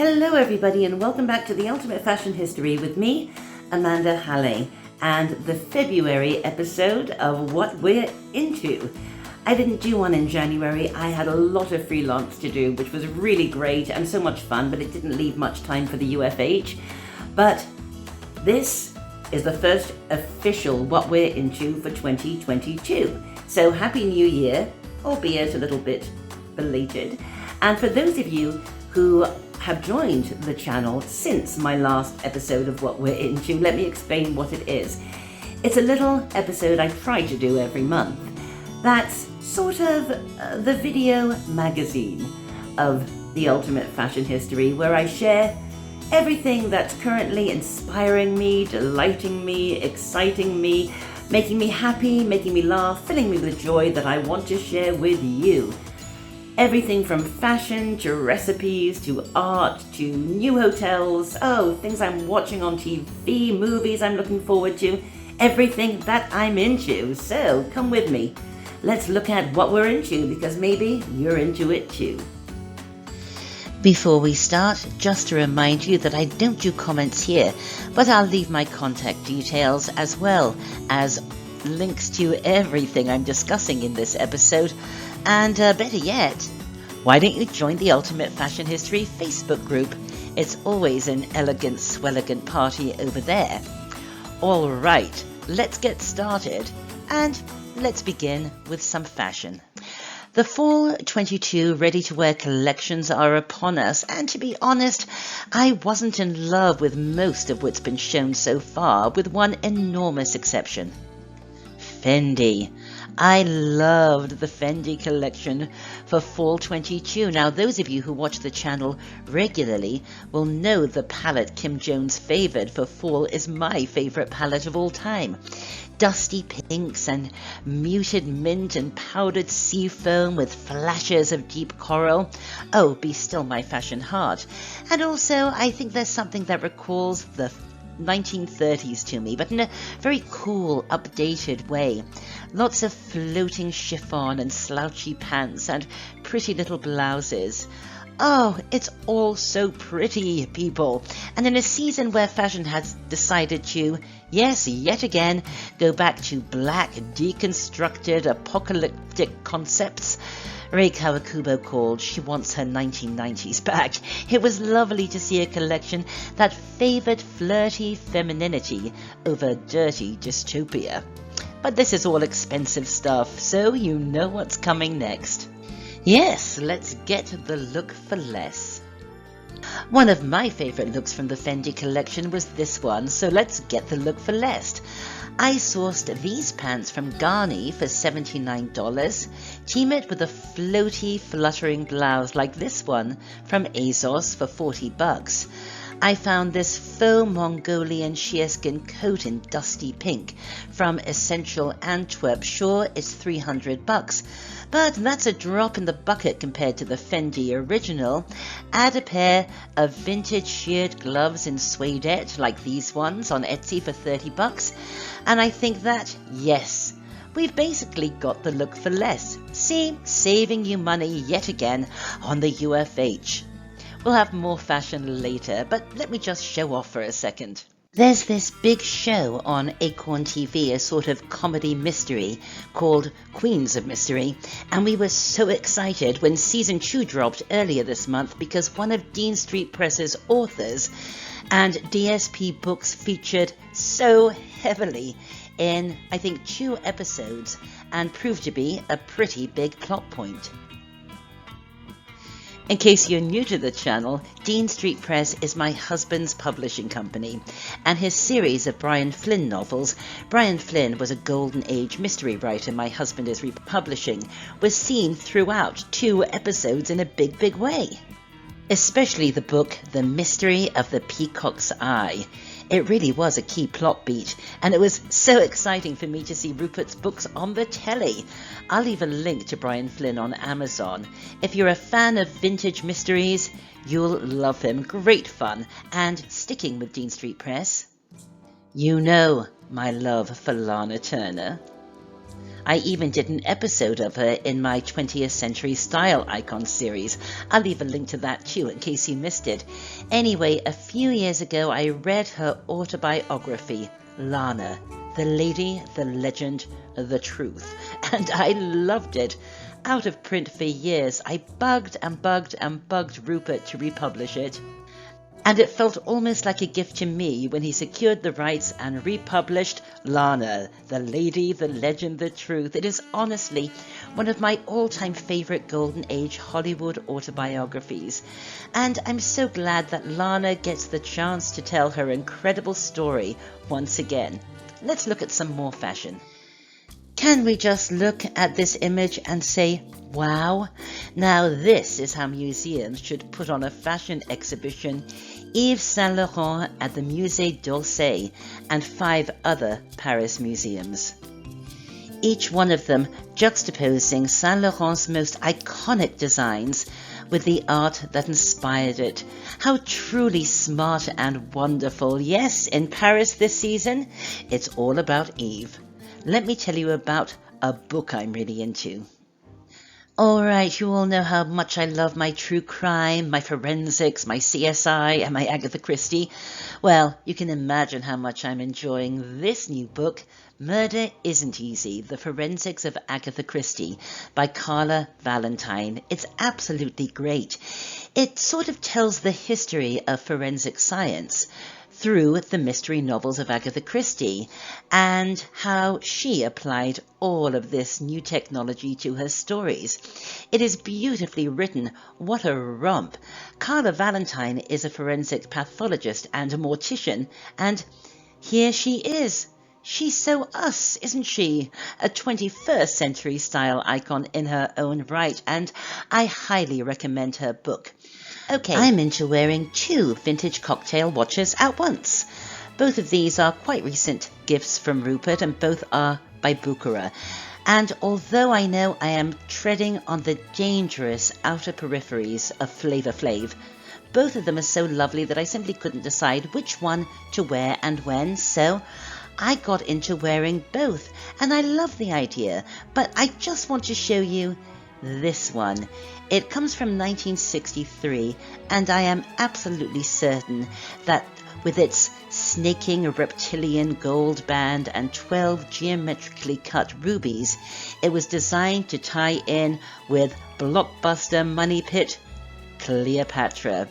Hello everybody and welcome back to the Ultimate Fashion History with me, Amanda Halley, and the February episode of What We're Into. I didn't do one in January. I had a lot of freelance to do, which was really great and so much fun, but it didn't leave much time for the UFH. But this is the first official What We're Into for 2022. So Happy New Year, albeit a little bit belated. And for those of you who have joined the channel since my last episode of What We're Into, let me explain what it is. It's a little episode I try to do every month. That's sort of the video magazine of the Ultimate Fashion History, where I share everything that's currently inspiring me, delighting me, exciting me, making me happy, making me laugh, filling me with joy that I want to share with you. Everything from fashion to recipes to art to new hotels, things I'm watching on TV, movies I'm looking forward to, everything that I'm into. So come with me. Let's look at what we're into, because maybe you're into it too. Before we start, just to remind you that I don't do comments here, but I'll leave my contact details as well as links to everything I'm discussing in this episode. And better yet, why don't you join the Ultimate Fashion History Facebook group? It's always an elegant, swellegant party over there. All right, let's get started, and let's begin with some fashion. The Fall 22 ready-to-wear collections are upon us, and to be honest, I wasn't in love with most of what's been shown so far, with one enormous exception. FENDI. I loved the FENDI collection for Fall 22. Now, those of you who watch the channel regularly will know the palette Kim Jones favored for fall is my favorite palette of all time. Dusty pinks and muted mint and powdered sea foam with flashes of deep coral. Oh, be still my fashion heart. And also, I think there's something that recalls the 1930s to me, but in a very cool, updated way. Lots of floating chiffon and slouchy pants and pretty little blouses. Oh, it's all so pretty, people. And in a season where fashion has decided to, yes, yet again, go back to black, deconstructed, apocalyptic concepts, Rei Kawakubo called She Wants Her 1990s Back. It was lovely to see a collection that favored flirty femininity over dirty dystopia. But this is all expensive stuff, so you know what's coming next. Yes, let's get the look for less. One of my favorite looks from the FENDI collection was this one, so let's get the look for less. I sourced these pants from Garni for $79. Team it with a floaty, fluttering blouse like this one from ASOS for $40. I found this faux Mongolian shearskin coat in dusty pink from Essential Antwerp. Sure, it's $300, but that's a drop in the bucket compared to the FENDI original. Add a pair of vintage sheared gloves in suedette like these ones on Etsy for $30, and I think that, yes, we've basically got the look for less. See, saving you money yet again on the UFH. We'll have more fashion later, but let me just show off for a second. There's this big show on Acorn TV, a sort of comedy mystery called Queens of Mystery, and we were so excited when season 2 dropped earlier this month because one of Dean Street Press's authors and DSP Books featured so heavily in, I think, 2 episodes and proved to be a pretty big plot point. In case you're new to the channel, Dean Street Press is my husband's publishing company, and his series of Brian Flynn novels, Brian Flynn was a golden age mystery writer my husband is republishing, was seen throughout 2 episodes in a big way. Especially the book The Mystery of the Peacock's Eye. It really was a key plot beat, and it was so exciting for me to see Rupert's books on the telly. I'll leave a link to Brian Flynn on Amazon. If you're a fan of vintage mysteries, you'll love him. Great fun. And sticking with Dean Street Press, you know my love for Lana Turner. I even did an episode of her in my 20th Century Style Icon series. I'll leave a link to that too in case you missed it. Anyway, a few years ago I read her autobiography, LANA, The Lady, the Legend, the Truth, and I loved it. Out of print for years, I bugged Rupert to republish it. And it felt almost like a gift to me when he secured the rights and republished LANA, The Lady, the Legend, the Truth. It is honestly one of my all-time favorite Golden Age Hollywood autobiographies. And I'm so glad that LANA gets the chance to tell her incredible story once again. Let's look at some more fashion. Can we just look at this image and say, wow? Now this is how museums should put on a fashion exhibition. Yves Saint Laurent at the Musée d'Orsay and 5 other Paris museums. Each one of them juxtaposing Saint Laurent's most iconic designs with the art that inspired it. How truly smart and wonderful. Yes, in Paris this season, it's all about Yves. Let me tell you about a book I'm really into. Alright, you all know how much I love my true crime, my forensics, my CSI, and my Agatha Christie. Well, you can imagine how much I'm enjoying this new book, Murder Isn't Easy, The Forensics of Agatha Christie, by Carla Valentine. It's absolutely great. It sort of tells the history of forensic science through the mystery novels of Agatha Christie and how she applied all of this new technology to her stories. It is beautifully written. What a romp. Carla Valentine is a forensic pathologist and a mortician, and here she is. She's so us, isn't she? A 21st century style icon in her own right, and I highly recommend her book. Okay, I'm into wearing 2 vintage cocktail watches at once. Both of these are quite recent gifts from Rupert, and both are by Bucherer. And although I know I am treading on the dangerous outer peripheries of Flavor Flav, both of them are so lovely that I simply couldn't decide which one to wear and when, so I got into wearing both, and I love the idea, but I just want to show you this one. It comes from 1963, and I am absolutely certain that with its snaking reptilian gold band and 12 geometrically cut rubies, it was designed to tie in with blockbuster money pit Cleopatra.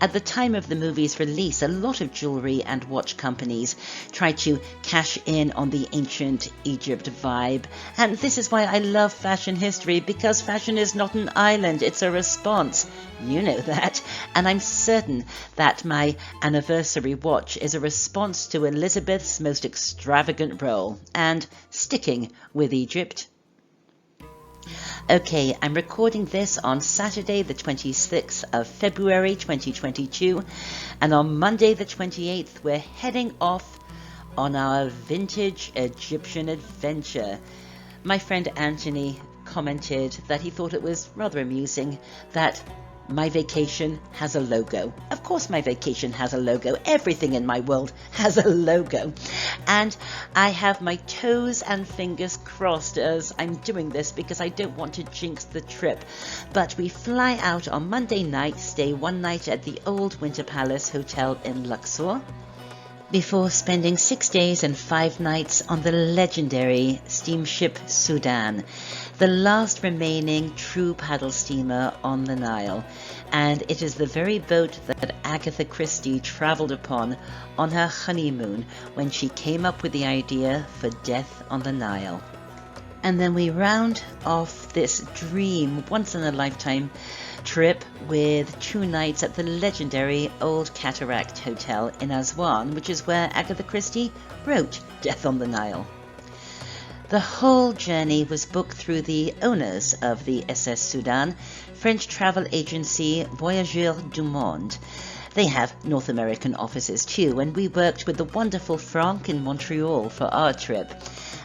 At the time of the movie's release, a lot of jewelry and watch companies tried to cash in on the ancient Egypt vibe. And this is why I love fashion history, because fashion is not an island, it's a response. You know that. And I'm certain that my anniversary watch is a response to Elizabeth's most extravagant role. And sticking with Egypt. Okay, I'm recording this on Saturday the 26th of February 2022, and on Monday the 28th we're heading off on our vintage Egyptian adventure. My friend Anthony commented that he thought it was rather amusing that my vacation has a logo. Of course my vacation has a logo. Everything in my world has a logo. And I have my toes and fingers crossed as I'm doing this because I don't want to jinx the trip. But we fly out on Monday night, stay one night at the Old Winter Palace Hotel in Luxor, before spending 6 days and 5 nights on the legendary steamship Sudan, the last remaining true paddle steamer on the Nile, and it is the very boat that Agatha Christie travelled upon on her honeymoon when she came up with the idea for Death on the Nile. And then we round off this dream, once-in-a-lifetime trip with 2 nights at the legendary Old Cataract Hotel in Aswan, which is where Agatha Christie wrote Death on the Nile. The whole journey was booked through the owners of the SS Sudan, French travel agency Voyageurs du Monde. They have North American offices too, and we worked with the wonderful Franck in Montreal for our trip.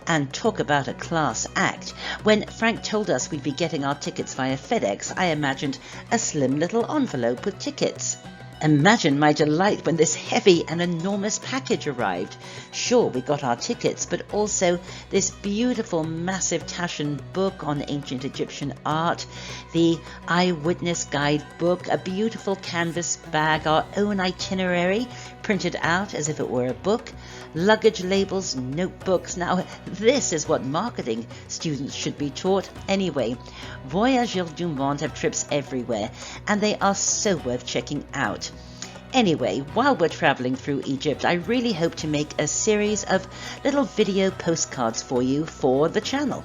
And talk about a class act. When Frank told us we'd be getting our tickets via FedEx, I imagined a slim little envelope with tickets. Imagine my delight when this heavy and enormous package arrived. Sure, we got our tickets, but also this beautiful massive Taschen book on ancient Egyptian art, the eyewitness guide book, a beautiful canvas bag, our own itinerary printed out as if it were a book, luggage labels, notebooks. Now, this is what marketing students should be taught anyway. Voyageurs du Monde have trips everywhere, and they are so worth checking out. Anyway, while we're traveling through Egypt, I really hope to make a series of little video postcards for you for the channel,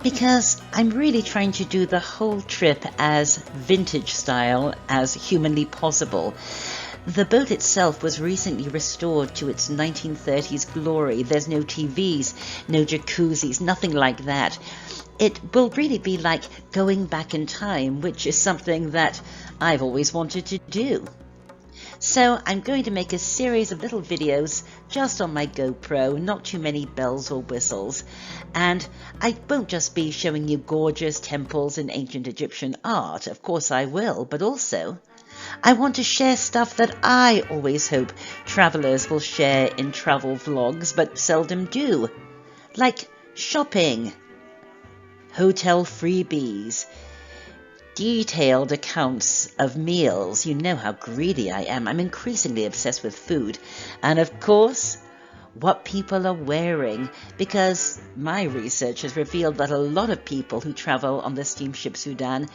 because I'm really trying to do the whole trip as vintage style as humanly possible. The boat itself was recently restored to its 1930s glory. There's no TVs, no jacuzzis, nothing like that. It will really be like going back in time, which is something that I've always wanted to do. So I'm going to make a series of little videos just on my GoPro, not too many bells or whistles. And I won't just be showing you gorgeous temples and ancient Egyptian art, of course I will, but also I want to share stuff that I always hope travelers will share in travel vlogs but seldom do, like shopping, hotel freebies, detailed accounts of meals. You know how greedy I am. I'm increasingly obsessed with food. And of course, what people are wearing, because my research has revealed that a lot of people who travel on the steamship Sudan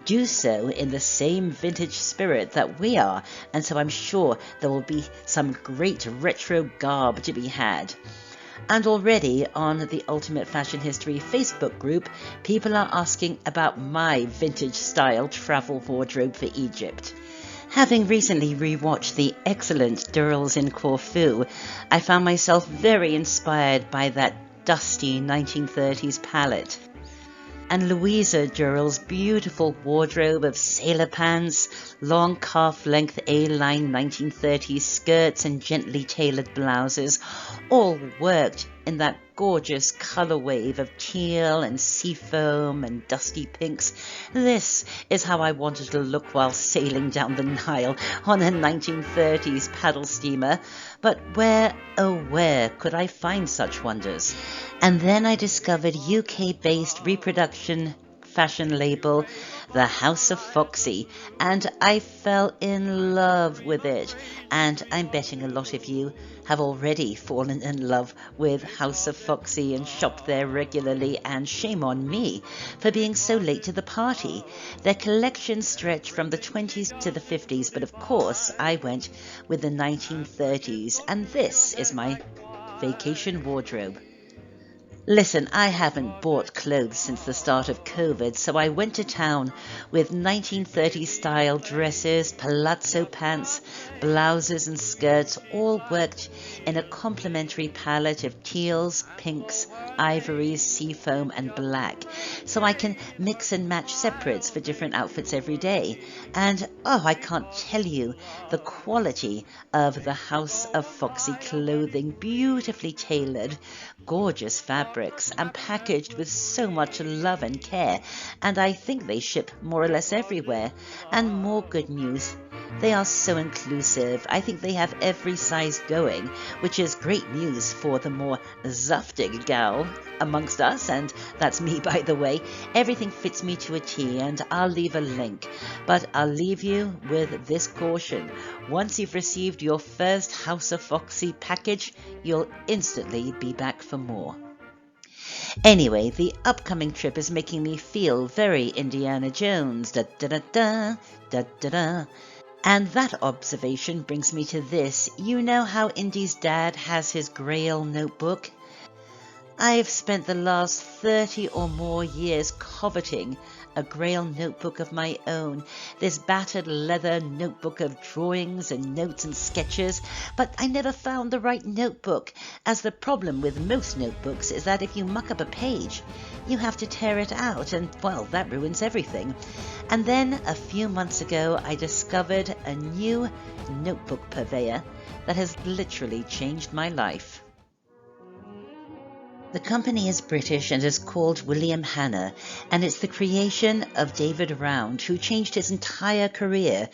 do so in the same vintage spirit that we are, and so I'm sure there will be some great retro garb to be had. And already on the Ultimate Fashion History Facebook group, people are asking about my vintage style travel wardrobe for Egypt. Having recently rewatched the excellent Girls in Corfu, I found myself very inspired by that dusty 1930s palette. And Louisa Durrell's beautiful wardrobe of sailor pants, long calf-length A-line 1930s skirts and gently tailored blouses, all worked in that gorgeous color wave of teal and seafoam and dusty pinks. This is how I wanted to look while sailing down the Nile on a 1930s paddle steamer. But where, oh where, could I find such wonders? And then I discovered UK-based reproduction fashion label, the House of Foxy, and I fell in love with it. And I'm betting a lot of you have already fallen in love with House of Foxy and shopped there regularly, and shame on me for being so late to the party. Their collections stretch from the 20s to the 50s, but of course I went with the 1930s, and this is my vacation wardrobe. Listen, I haven't bought clothes since the start of COVID, so I went to town with 1930s style dresses, palazzo pants, blouses and skirts, all worked in a complementary palette of teals, pinks, ivories, seafoam and black, so I can mix and match separates for different outfits every day. And oh, I can't tell you the quality of the House of Foxy clothing, beautifully tailored, gorgeous fabrics and packaged with so much love and care, and I think they ship more or less everywhere. And more good news, they are so inclusive. I think they have every size going, which is great news for the more zuftig gal amongst us, and that's me, by the way. Everything fits me to a T, and I'll leave a link, but I'll leave you with this caution. Once you've received your first House of Foxy package, you'll instantly be back for more. Anyway, the upcoming trip is making me feel very Indiana Jones. Da da da da, da da da. And that observation brings me to this. You know how Indy's dad has his Grail notebook? I've spent the last 30 or more years coveting a Grail notebook of my own, this battered leather notebook of drawings and notes and sketches, but I never found the right notebook, as the problem with most notebooks is that if you muck up a page, you have to tear it out, and well, that ruins everything. And then a few months ago, I discovered a new notebook purveyor that has literally changed my life. The company is British and is called William Hanna, and it's the creation of David Round, who changed his entire career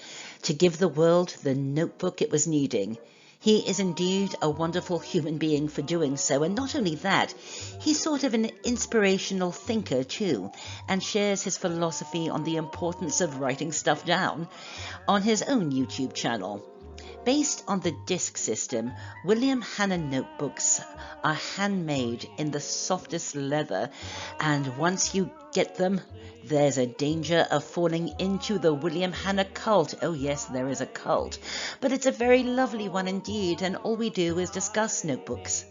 to give the world the notebook it was needing. He is indeed a wonderful human being for doing so, and not only that, he's sort of an inspirational thinker too, and shares his philosophy on the importance of writing stuff down on his own YouTube channel. Based on the disc system, William Hanna notebooks are handmade in the softest leather, and once you get them, there's a danger of falling into the William Hanna cult. Oh yes, there is a cult, but it's a very lovely one indeed, and all we do is discuss notebooks.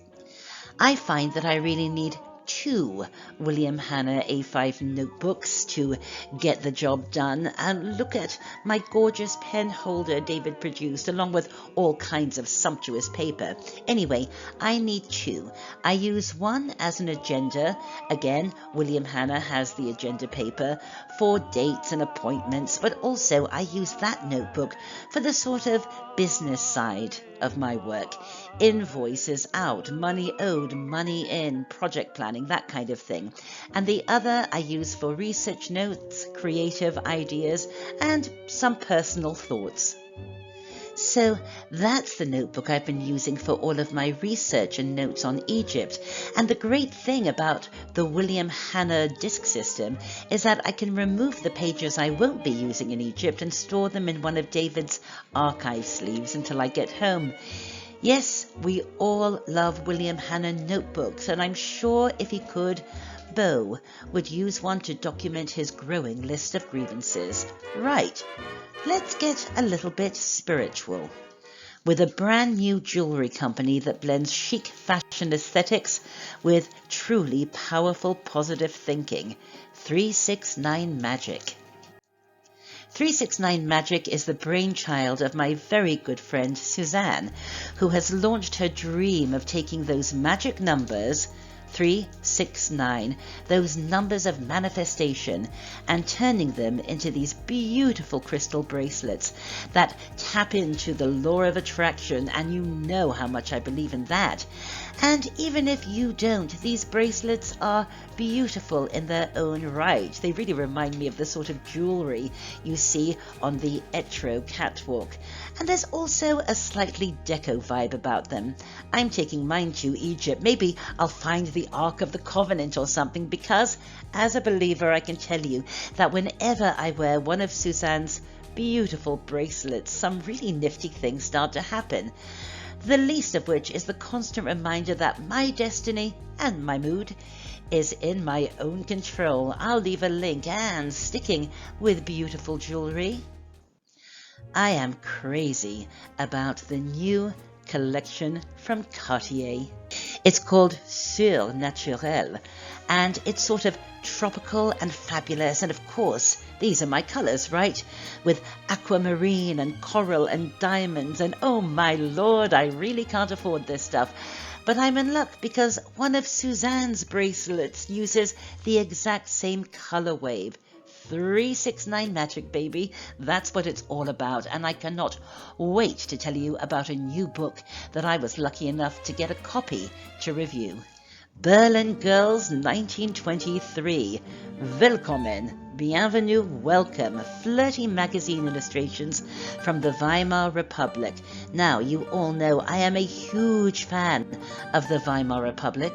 I find that I really need 2 William Hanna A5 notebooks to get the job done, and look at my gorgeous pen holder David produced, along with all kinds of sumptuous paper. Anyway, I need 2. I use one as an agenda. Again, William Hanna has the agenda paper for dates and appointments, but also I use that notebook for the sort of business side of my work. Invoices out, money owed, money in, project planning, that kind of thing. And the other I use for research notes, creative ideas, and some personal thoughts. So that's the notebook I've been using for all of my research and notes on Egypt. And the great thing about the William Hanna disc system is that I can remove the pages I won't be using in Egypt and store them in one of David's archive sleeves until I get home. Yes, we all love William Hanna notebooks, and I'm sure if he could, Bo would use one to document his growing list of grievances. Right, let's get a little bit spiritual. With a brand new jewelry company that blends chic fashion aesthetics with truly powerful positive thinking, 369 Magic. 369 Magic is the brainchild of my very good friend Suzanne, who has launched her dream of taking those magic numbers, 369, those numbers of manifestation, and turning them into these beautiful crystal bracelets that tap into the law of attraction, and you know how much I believe in that. And even if you don't, these bracelets are beautiful in their own right. They really remind me of the sort of jewelry you see on the Etro catwalk. And there's also a slightly deco vibe about them. I'm taking mine to Egypt. Maybe I'll find the Ark of the Covenant or something, because as a believer I can tell you that whenever I wear one of Suzanne's beautiful bracelets, some really nifty things start to happen. The least of which is the constant reminder that my destiny and my mood is in my own control. I'll leave a link. And sticking with beautiful jewelry, I am crazy about the new collection from Cartier. It's called Sur Naturel, and it's sort of tropical and fabulous, and of course these are my colors, right? With aquamarine and coral and diamonds, and oh my lord, I really can't afford this stuff. But I'm in luck because one of Suzanne's bracelets uses the exact same color wave. 369 Magic, baby. That's what it's all about, and I cannot wait to tell you about a new book that I was lucky enough to get a copy to review. Berlin Girls 1923. Willkommen, bienvenue, welcome. Flirty magazine illustrations from the Weimar Republic. Now, you all know I am a huge fan of the Weimar Republic.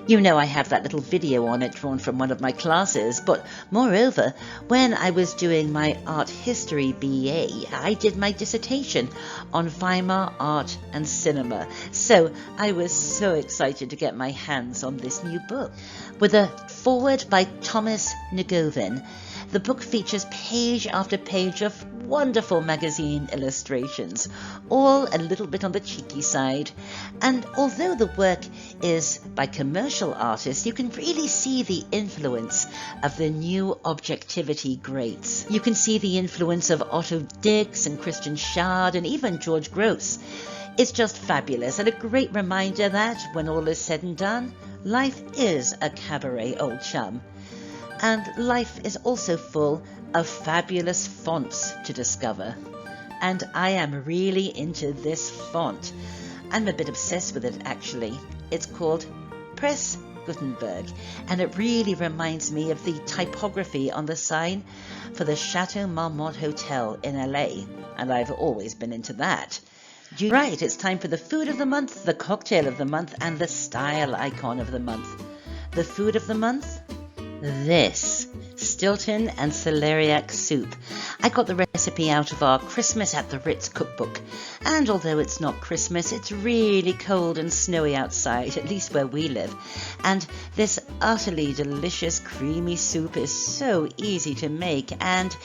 You know I have that little video on it drawn from one of my classes, but moreover, when I was doing my art history BA, I did my dissertation on Weimar art and cinema, so I was so excited to get my hands on this new book. With a foreword by Thomas Ngovin, the book features page after page of wonderful magazine illustrations, all a little bit on the cheeky side. And although the work is by commercial artists, you can really see the influence of the new objectivity greats. You can see the influence of Otto Dix and Christian Schad and even George Gross. It's just fabulous, and a great reminder that, when all is said and done, life is a cabaret, old chum. And life is also full of fabulous fonts to discover. And I am really into this font. I'm a bit obsessed with it, actually. It's called Press Gutenberg, and it really reminds me of the typography on the sign for the Chateau Marmont Hotel in LA, and I've always been into that. Right, it's time for the food of the month, the cocktail of the month, and the style icon of the month. The food of the month? This Stilton and celeriac soup. I got the recipe out of our Christmas at the Ritz cookbook, and although it's not Christmas, it's really cold and snowy outside, at least where we live, and this utterly delicious creamy soup is so easy to make, and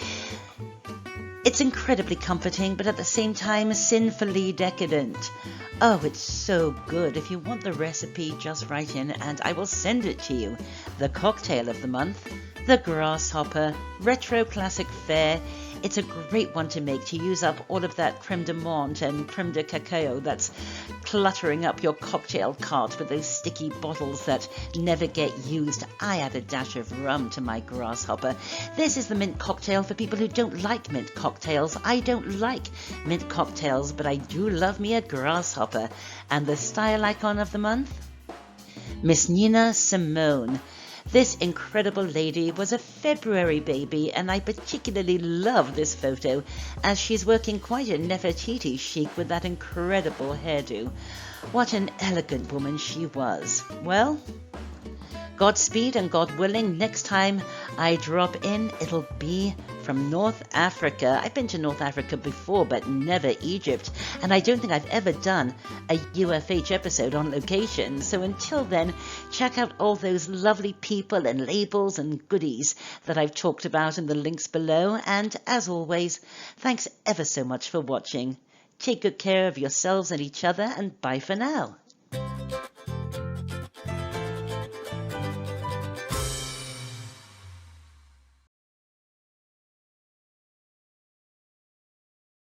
it's incredibly comforting, but at the same time sinfully decadent. Oh, it's so good. If you want the recipe, just write in and I will send it to you. The cocktail of the month, the grasshopper, retro classic fare. It's a great one to make, to use up all of that creme de menthe and creme de cacao that's cluttering up your cocktail cart with those sticky bottles that never get used. I add a dash of rum to my grasshopper. This is the mint cocktail for people who don't like mint cocktails. I don't like mint cocktails, but I do love me a grasshopper. And the style icon of the month? Miss Nina Simone. This incredible lady was a February baby, and I particularly love this photo as she's working quite a Nefertiti chic with that incredible hairdo. What an elegant woman she was. Well, Godspeed, and God willing, next time I drop in, it'll be from North Africa. I've been to North Africa before, but never Egypt, and I don't think I've ever done a UFH episode on location. So until then, check out all those lovely people and labels and goodies that I've talked about in the links below, and as always, thanks ever so much for watching. Take good care of yourselves and each other, and bye for now.